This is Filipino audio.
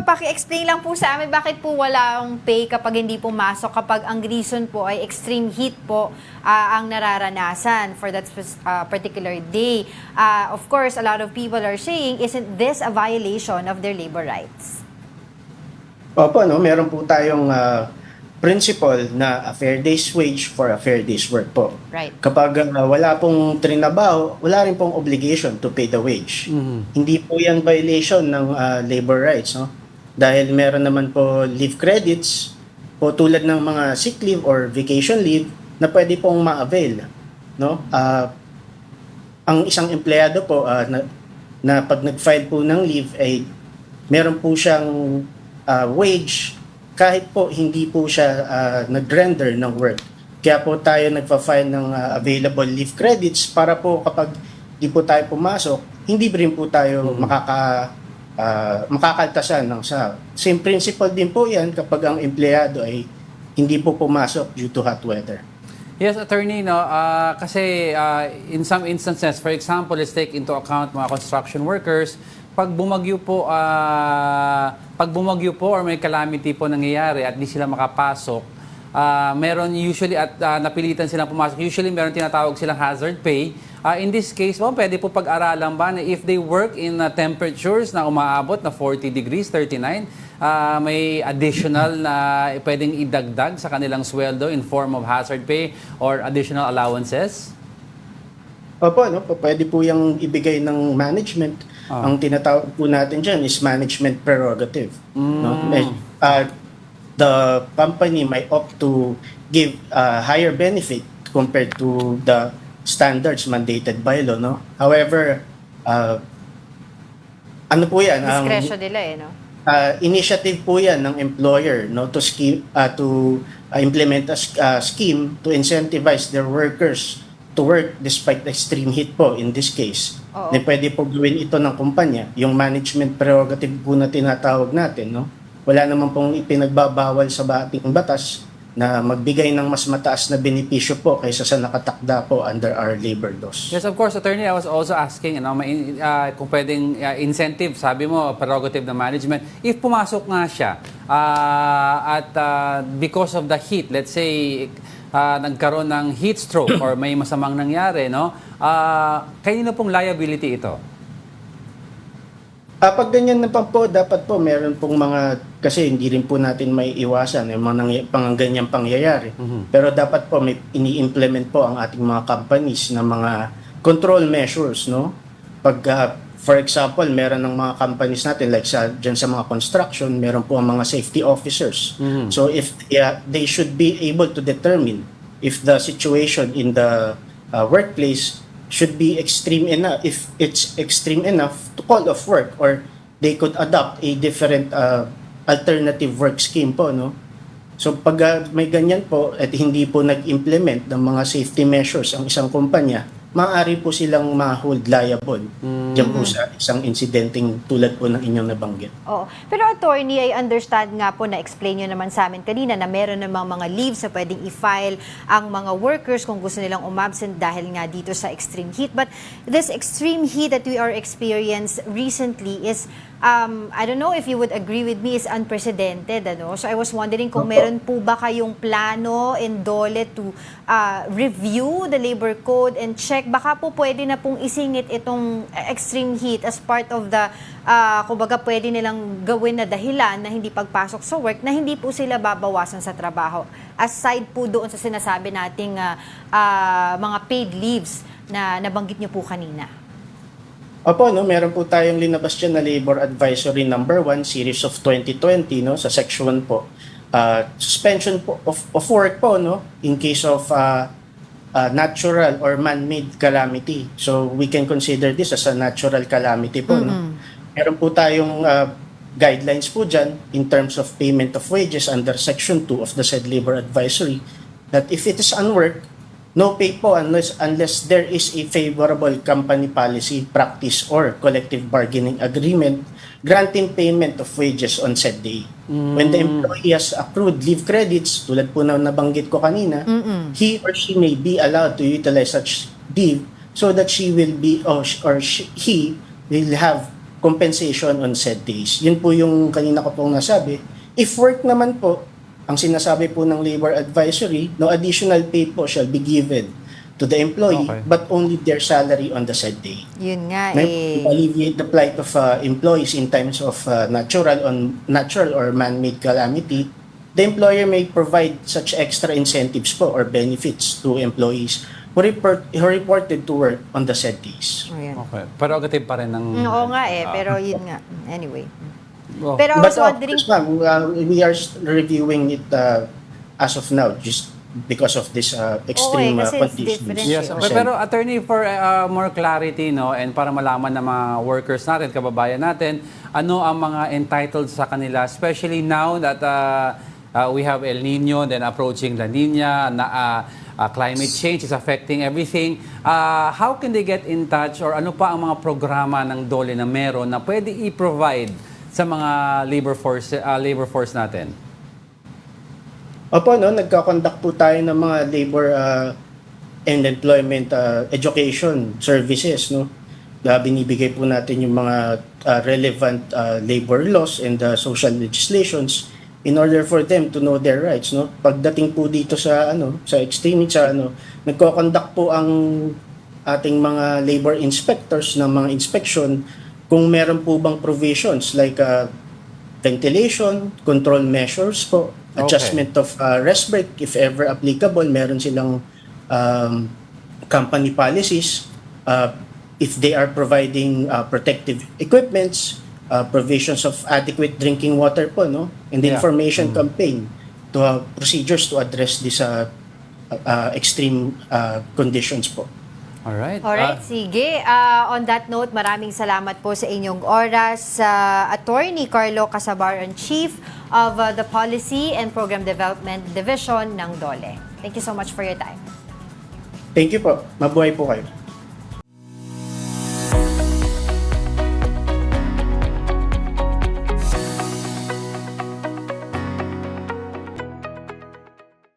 paki-explain lang po sa amin bakit po walang pay kapag hindi pumasok, kapag ang reason po ay extreme heat po ang nararanasan for that particular day. Of course, a lot of people are saying, isn't this a violation of their labor rights? Opo, no, meron po tayong principle na a fair day's wage for a fair day's work po. Right. Kapag wala pong trinabaho, wala rin pong obligation to pay the wage. Hindi po yan violation ng labor rights, no? Dahil meron naman po leave credits po tulad ng mga sick leave or vacation leave na pwede pong ma-avail, no? Ang isang empleyado po na pag nag-file po ng leave ay meron po siyang wage kahit po hindi po siya nag-render ng work. Kaya po tayo nagpa-file ng available leave credits para po kapag di po tayo pumasok, hindi rin po tayo makakaltasan ng sa. Same principle din po yan kapag ang empleyado ay hindi po pumasok due to hot weather. Yes, attorney, no, kasi in some instances, for example, let's take into account mga construction workers, pag bumagyo po or may calamity po nangyayari at di sila makapasok, meron usually at napilitan silang pumasok, usually meron tinatawag silang hazard pay. In this case, pwede po pag-aralan ba na if they work in temperatures na umaabot na 40 degrees, 39, may additional na pwedeng idagdag sa kanilang sweldo in form of hazard pay or additional allowances? Opo, no? Pwede po yung ibigay ng management. Ang tinatawag po natin dyan is management prerogative. No? The company might opt to give higher benefit compared to the standards mandated by law. No? However, ano po yan? Diskresyo nila no? Initiative po yan ng employer, no, to implement a scheme to incentivize their workers to work despite extreme heat po in this case. Na pwede po gawin ito ng kumpanya, yung management prerogative po na tinatawag natin, no? Wala naman pong ipinagbabawal sa ating batas na magbigay ng mas mataas na benepisyo po kaysa sa nakatakda po under our labor laws. Yes, of course, attorney, I was also asking, kung pwedeng incentive, sabi mo, prerogative ng management. If pumasok nga siya at because of the heat, let's say, nagkaroon ng heat stroke or may masamang nangyari, no? Kanino pong liability ito? Pag ganyan na po, dapat po meron pong mga, kasi hindi rin po natin may iwasan yung mga ganyang pangyayari. Pero dapat po may ini-implement po ang ating mga companies na mga control measures, no? Pag, for example, meron ng mga companies natin, like dyan sa mga construction, meron po ang mga safety officers. So if they should be able to determine if the situation in the workplace should be extreme enough, if it's extreme enough to call off work, or they could adopt a different alternative work scheme po, no? So pag may ganyan po at hindi po nag-implement ng mga safety measures ang isang kumpanya, maaari po silang ma-hold liable dyan po sa isang insidenteng tulad po ng inyong nabanggit. Oo. Pero attorney, I understand nga po, na-explain nyo naman sa amin kanina na meron namang mga leaves na pwedeng i-file ang mga workers kung gusto nilang umabsent dahil nga dito sa extreme heat. But this extreme heat that we are experienced recently is, I don't know if you would agree with me, is unprecedented. Ano? So I was wondering kung meron po ba kayong plano in DOLE to review the labor code and check, baka po pwede na pong isingit itong extreme heat as part of the, kumbaga pwede nilang gawin na dahilan na hindi pagpasok sa work, na hindi po sila babawasan sa trabaho. Aside po doon sa sinasabi nating mga paid leaves na nabanggit nyo po kanina. Opo, no, meron po tayong linabas dyan na Labor Advisory number 1, series of 2020, no, sa section po. Suspension po of work po, no, in case of natural or man-made calamity. So we can consider this as a natural calamity po, no. Meron po tayong guidelines po dyan in terms of payment of wages under section 2 of the said Labor Advisory, that if it is unwork, no pay po unless there is a favorable company policy, practice, or collective bargaining agreement granting payment of wages on said day. When the employee has accrued leave credits, tulad po na nabanggit ko kanina, he or she may be allowed to utilize such leave so that she will be he will have compensation on said days. Yun po yung kanina ko pong nasabi. If work naman po, ang sinasabi po ng labor advisory, no additional pay po shall be given to the employee, Okay. but only their salary on the said day. Yun nga To alleviate the plight of employees in times of natural or man-made calamity, the employer may provide such extra incentives po or benefits to employees who reported to work on the said days. Ayan. Okay. Prerogative pa rin ng... Oo nga pero yun nga. Anyway. Oh. Pero I was But wondering, of course, ma'am, we are reviewing it as of now just because of this extreme kasi it's conditions. different. Yes, Kasi- pero attorney, for more clarity, no, and para malaman ng mga workers natin, kababayan natin, ano ang mga entitled sa kanila, especially now that we have El Nino, then approaching La Nina, climate change is affecting everything. How can they get in touch, or ano pa ang mga programa ng DOLE na meron na pwede i-provide sa mga labor force natin? Opo, no, nagka-conduct po tayo ng mga labor and employment education services, no. Binibigay po natin yung mga relevant labor laws and social legislations in order for them to know their rights, no. Pagdating po dito sa sa extreme nagko-conduct po ang ating mga labor inspectors ng mga inspection kung meron po bang provisions like ventilation, control measures po, adjustment of rest break if ever applicable, meron silang company policies, if they are providing protective equipments, provisions of adequate drinking water po, no, and the Yeah. information campaign to procedures to address these extreme conditions po. Alright. alright, sige. On that note, maraming salamat po sa inyong oras. Attorney Carlo Casabaran, Chief of the Policy and Program Development Division ng DOLE. Thank you so much for your time. Thank you po. Mabuhay po kayo.